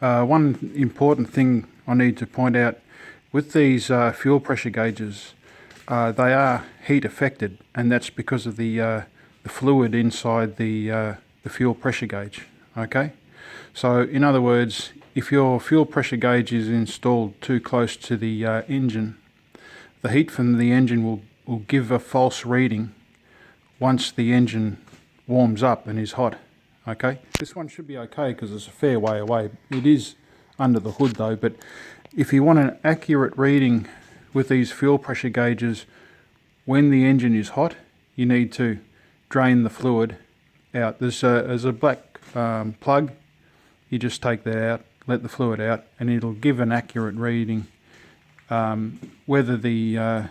One important thing I need to point out with these fuel pressure gauges, they are heat affected, and that's because of the fluid inside the fuel pressure gauge. Okay, so in other words, if your fuel pressure gauge is installed too close to the engine, the heat from the engine will give a false reading once the engine warms up and is hot. Okay, this one should be okay because it's a fair way away. It is under the hood though, but if you want an accurate reading with these fuel pressure gauges when the engine is hot, you need to drain the fluid out. There's a black plug. You just take that out, let the fluid out, and it'll give an accurate reading whether the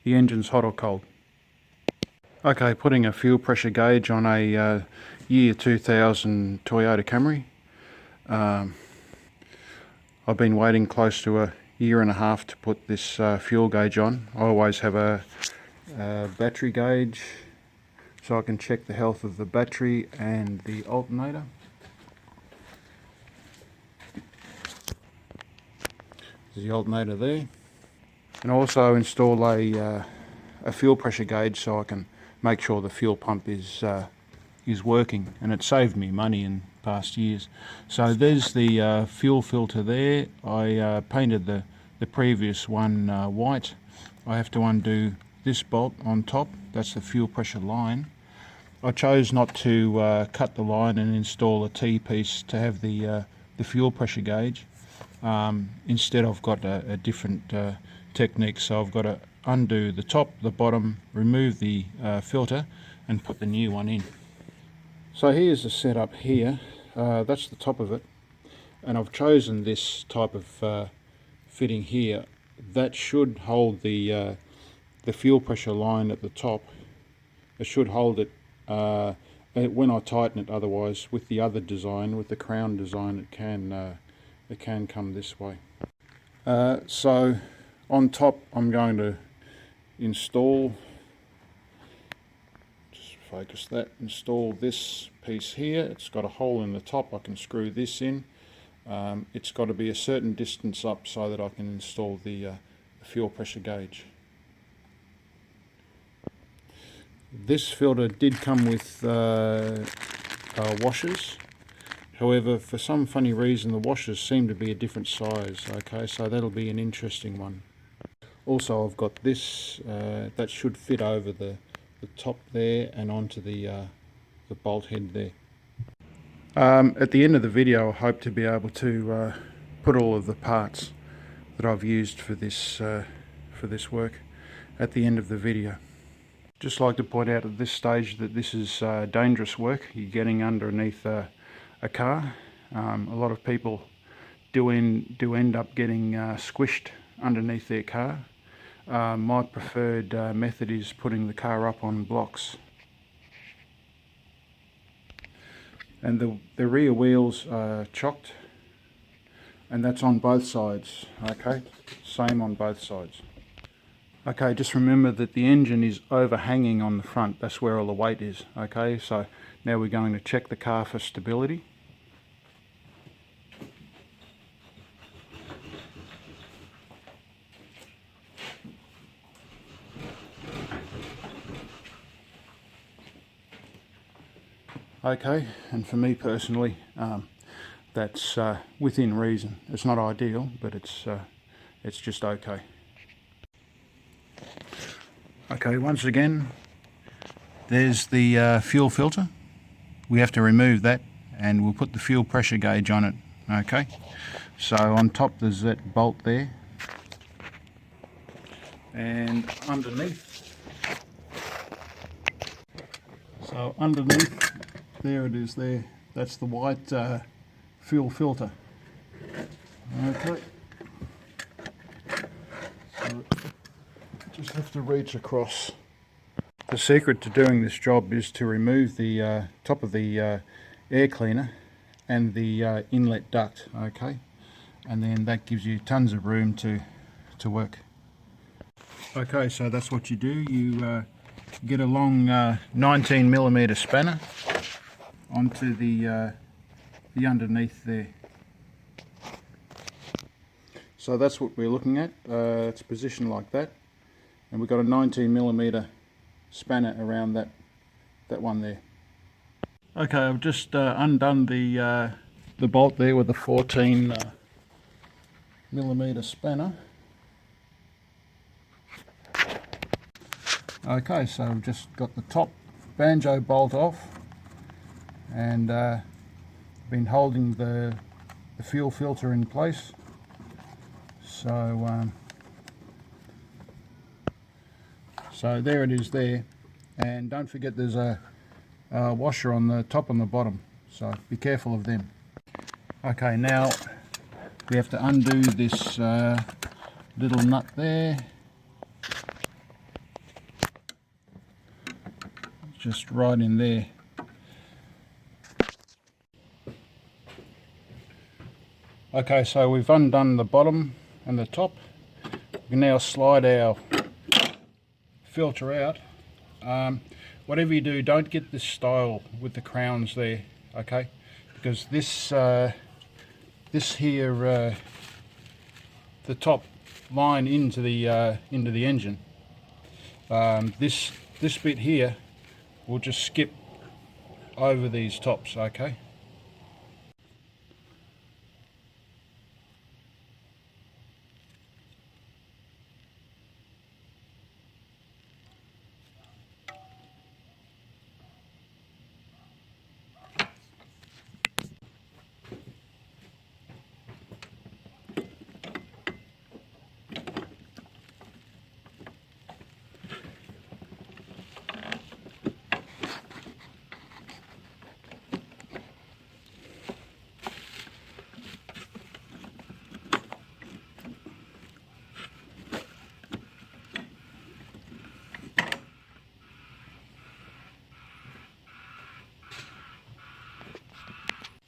engine's hot or cold. Okay, putting a fuel pressure gauge on a year 2000 Toyota Camry. I've been waiting close to a year and a half to put this fuel gauge on. I always have a battery gauge so I can check the health of the battery and the alternator. There's the alternator there. And also install a fuel pressure gauge so I can make sure the fuel pump is working, and it saved me money in past years. So there's the fuel filter there. I painted the previous one white. I have to undo this bolt on top. That's the fuel pressure line. I chose not to cut the line and install a T-piece to have the fuel pressure gauge. Instead I've got a different technique, so I've got to undo the top, the bottom, remove the filter and put the new one in. So here's the setup here. That's the top of it, and I've chosen this type of fitting here. That should hold the fuel pressure line at the top. It should hold it when I tighten it. Otherwise, with the other design, with the crown design, it can come this way. So on top I'm going to install, just focus that, install this piece here. It's got a hole in the top. I can screw this in. It's got to be a certain distance up so that I can install the fuel pressure gauge. This filter did come with washers. However, for some funny reason the washers seem to be a different size. Okay, so that'll be an interesting one. Also I've got this that should fit over the top there and onto the bolt head there. At the end of the video I hope to be able to put all of the parts that I've used for this work at the end of the video. Just like to point out at this stage that this is dangerous work. You're getting underneath a car. A lot of people do end up getting squished underneath their car. My preferred method is putting the car up on blocks. And the rear wheels are chocked, and that's on both sides. Okay, same on both sides. Okay, just remember that the engine is overhanging on the front. That's where all the weight is. Okay, so now we're going to check the car for stability. Okay, and for me personally, that's within reason. It's not ideal, but it's just okay. Okay, once again, there's the fuel filter. We have to remove that, and we'll put the fuel pressure gauge on it. Okay, so on top there's that bolt there, and underneath. So underneath, there it is there. That's the white fuel filter. Okay. So just have to reach across. The secret to doing this job is to remove the top of the air cleaner and the inlet duct, okay? And then that gives you tons of room to work. Okay, so that's what you do. You get a long 19mm spanner onto the underneath there. So that's what we're looking at. It's positioned like that, and we've got a 19mm spanner around that one there. Okay, I've just undone the bolt there with the 14mm spanner. Okay, so I've just got the top banjo bolt off, and been holding the fuel filter in place. So so there it is there, and don't forget there's a washer on the top and the bottom, so be careful of them. Okay, now we have to undo this little nut there, just right in there. Okay, so we've undone the bottom and the top. We can now slide our filter out. Whatever you do, don't get this style with the crowns there, okay? Because this here, the top line into the engine, this bit here will just skip over these tops, okay?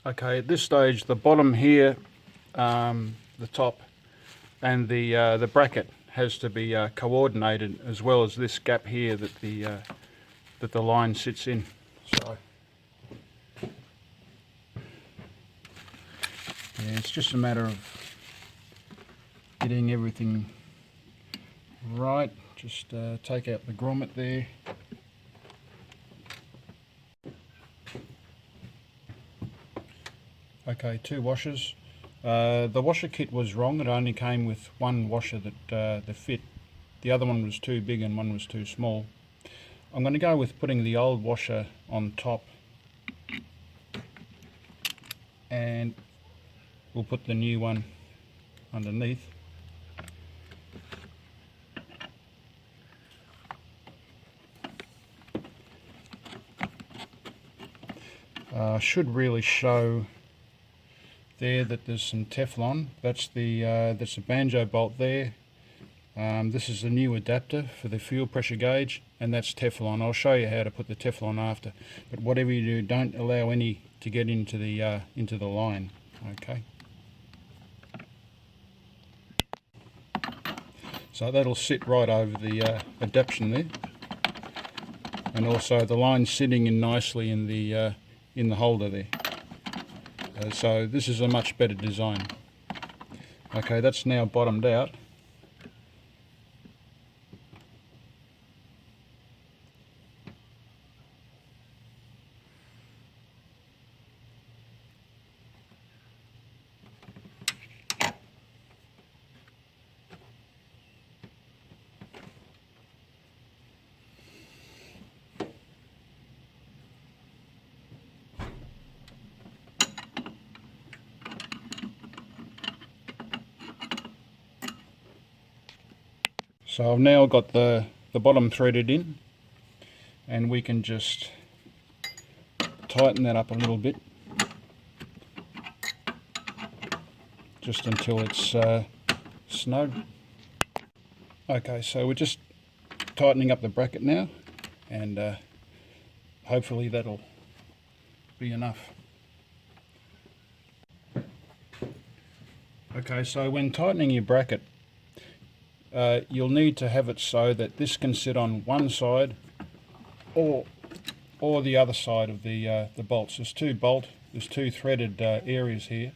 Okay, at this stage, the bottom here, the top, and the bracket has to be coordinated, as well as this gap here that the line sits in. So yeah, it's just a matter of getting everything right. Just take out the grommet there. Okay, 2 washers. The washer kit was wrong. It only came with 1 washer that fit. The other one was too big and one was too small. I'm going to go with putting the old washer on top, and we'll put the new one underneath. Should really show there that there's some Teflon. That's the banjo bolt there. This is the new adapter for the fuel pressure gauge, and that's Teflon. I'll show you how to put the Teflon after. But whatever you do, don't allow any to get into the line. Okay. So that'll sit right over the adaptation there, and also the line's sitting in nicely in the holder there. So this is a much better design. Okay, that's now bottomed out. So I've now got the bottom threaded in, and we can just tighten that up a little bit, just until it's snug. Okay, so we're just tightening up the bracket now, and hopefully that'll be enough. Okay, so when tightening your bracket, you'll need to have it so that this can sit on one side or the other side of the bolts. There's two threaded areas here,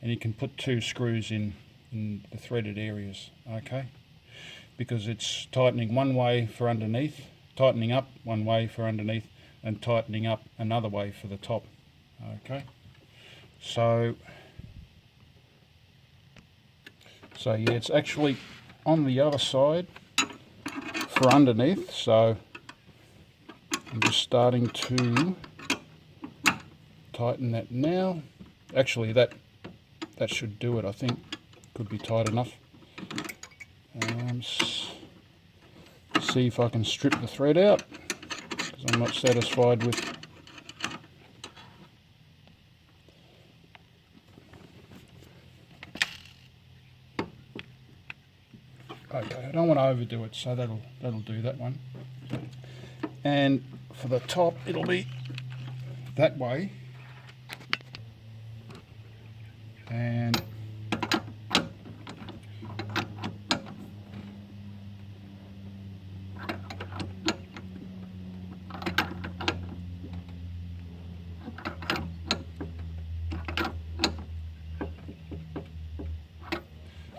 and you can put 2 screws in in the threaded areas, okay? Because it's tightening one way for underneath, tightening up one way for underneath, and tightening up another way for the top, okay? So yeah, it's actually on the other side for underneath, so I'm just starting to tighten that now. Actually, that should do it, I think. Could be tight enough. See if I can strip the thread out, because I'm not satisfied with. Okay, I don't want to overdo it, so that'll do that one. And for the top, it'll be that way. And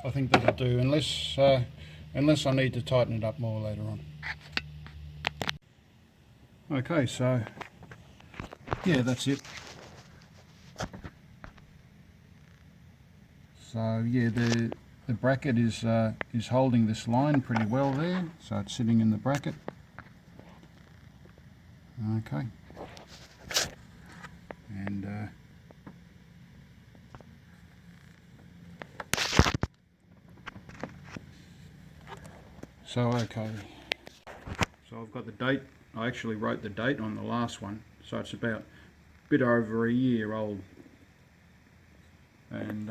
I think that'll do, unless I need to tighten it up more later on. Okay, so yeah, that's it. So yeah, the bracket is holding this line pretty well there, so it's sitting in the bracket. Okay, and so okay, so I've got the date. I actually wrote the date on the last one, so it's about a bit over a year old, and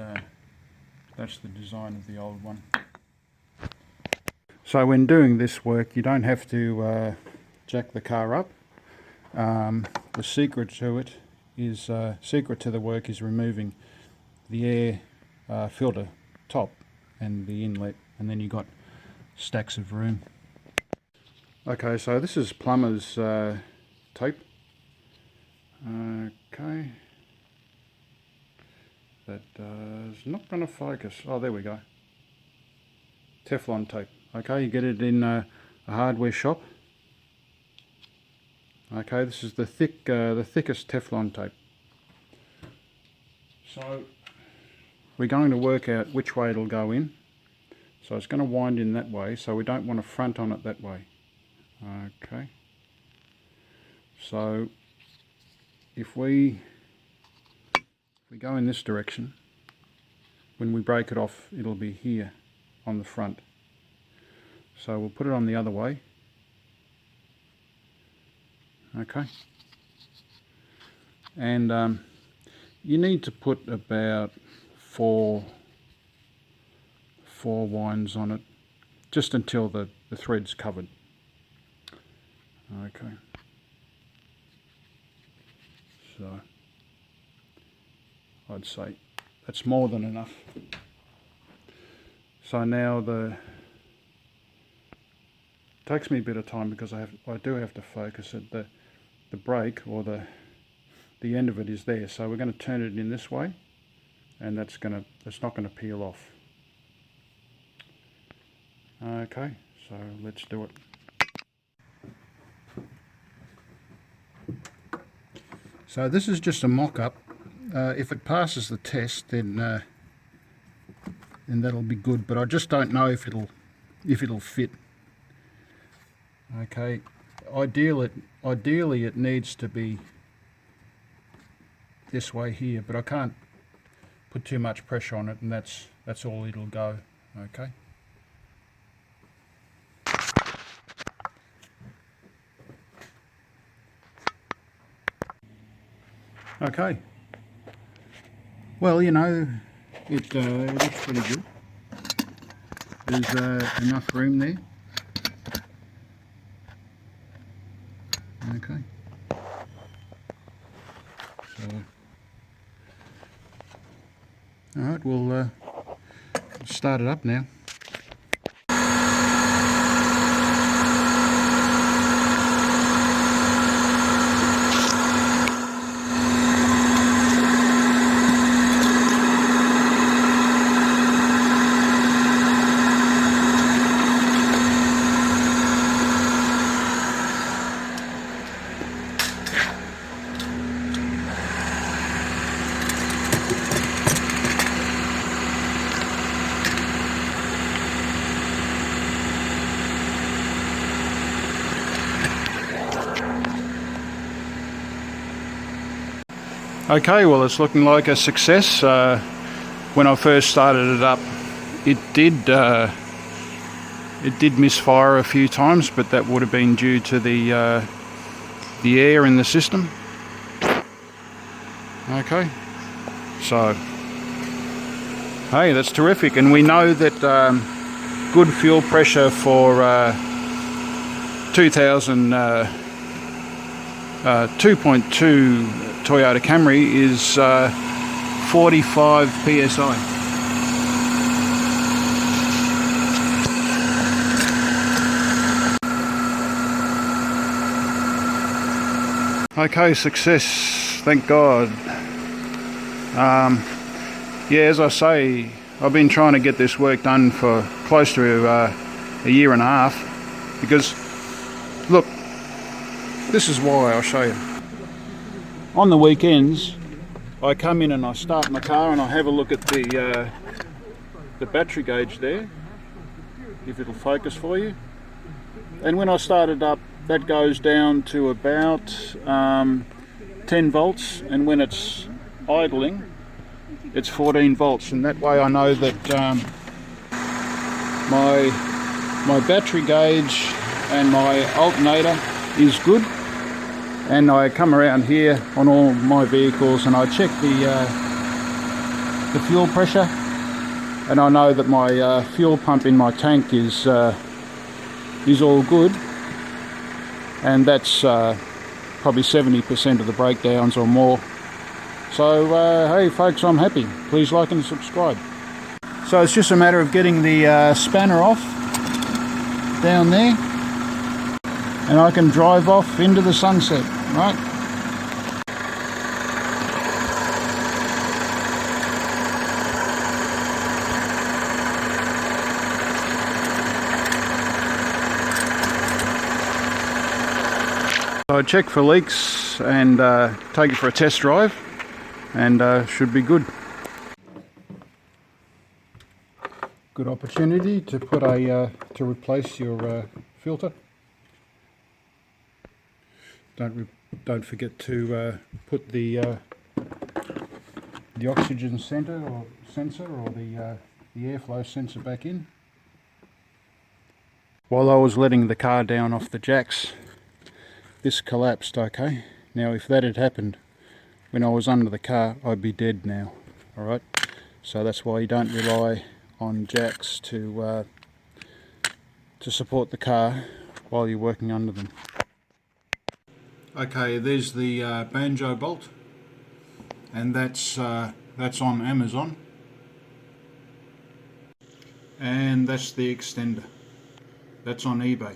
that's the design of the old one. So when doing this work, you don't have to jack the car up. The secret to it is secret to the work is removing the air filter top and the inlet, and then you got stacks of room. Okay, so this is plumber's tape. Okay, that is not going to focus. Oh, there we go. Teflon tape. Okay, you get it in a hardware shop. Okay, this is the thickest Teflon tape. So we're going to work out which way it'll go in. So it's going to wind in that way, so we don't want to front on it that way. Okay. So if we go in this direction, when we break it off, it'll be here on the front. So we'll put it on the other way. Okay. And you need to put about four winds on it, just until the thread's covered. Okay. So I'd say that's more than enough. So now it takes me a bit of time because I do have to focus it. The brake, or the end of it, is there. So we're going to turn it in this way, and it's not going to peel off. Okay, so let's do it. So this is just a mock-up. If it passes the test, then that'll be good. But I just don't know if it'll fit. Okay, ideally it needs to be this way here, but I can't put too much pressure on it, and that's all it'll go. Okay. Okay. Well, you know, it looks pretty good. There's enough room there. Okay. So, all right, we'll start it up now. Okay, well, it's looking like a success. When I first started it up, it did misfire a few times, but that would have been due to the air in the system. Okay, so hey, that's terrific, and we know that good fuel pressure for 2.2 Toyota Camry is 45 psi. Okay, success, thank God. Yeah, as I say, I've been trying to get this work done for close to a year and a half, because look, this is why. I'll show you. On the weekends I come in and I start my car and I have a look at the battery gauge there, if it'll focus for you. And when I start it up, that goes down to about 10 volts, and when it's idling it's 14 volts, and that way I know that my battery gauge and my alternator is good. And I come around here on all my vehicles and I check the fuel pressure, and I know that my fuel pump in my tank is all good, and that's probably 70% of the breakdowns or more. So hey folks, I'm happy. Please like and subscribe. So it's just a matter of getting the spanner off down there, and I can drive off into the sunset, right? So I check for leaks and take it for a test drive, and should be good. Good opportunity to put to replace your filter. Don't forget to put the oxygen sensor or the airflow sensor back in. While I was letting the car down off the jacks, this collapsed. Okay, now if that had happened when I was under the car, I'd be dead now. Alright, so that's why you don't rely on jacks to support the car while you're working under them. Okay, there's the banjo bolt, and that's on Amazon, and that's the extender, that's on eBay.